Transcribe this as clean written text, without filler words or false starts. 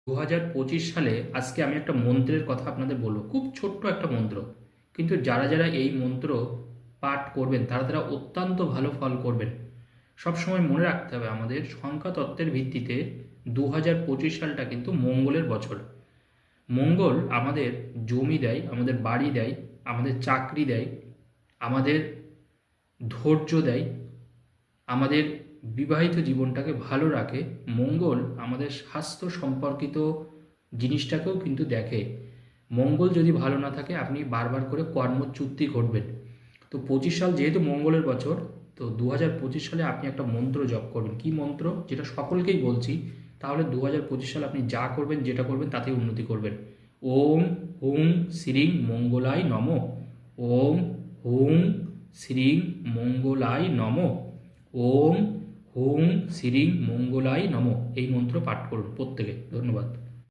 2025 সালে আজকে আমি একটা মন্ত্রের কথা আপনাদের বলবো। খুব ছোট্ট একটা মন্ত্র, কিন্তু যারা যারা এই মন্ত্র পাঠ করবেন তারা তারা অত্যন্ত ভালো ফল করবেন। সবসময় মনে রাখতে হবে আমাদের সংখ্যা তত্ত্বের ভিত্তিতে 2025 সালটা কিন্তু মঙ্গলের বছর। মঙ্গল আমাদের জমি দেয়, আমাদের বাড়ি দেয়, আমাদের চাকরি দেয়, আমাদের ধৈর্য দেয়, আমাদের বিবাহিত জীবনটাকে ভালো রাখে। মঙ্গল আমাদের স্বাস্থ্য সম্পর্কিত জিনিসটাকেও কিন্তু দেখে। মঙ্গল যদি ভালো না থাকে আপনি বারবার করে কর্মচ্যুতি ঘটবেন। তো 25 সাল যেহেতু মঙ্গলের বছর, তো 2025 সালে আপনি একটা মন্ত্র জপ করবেন। কি মন্ত্র? যেটা সকলকেই বলছি, তাহলে 2025 সালে আপনি যা করবেন যেটা করবেন তাতেই উন্নতি করবেন। ওম হুং শ্রীং মঙ্গলায় নমঃ। ওম হুং শ্রীং মঙ্গলায় নমঃ। ওম হুং শ্রীং মঙ্গলায় নমঃ। এই মন্ত্র পাঠ করুন প্রত্যেকে। ধন্যবাদ।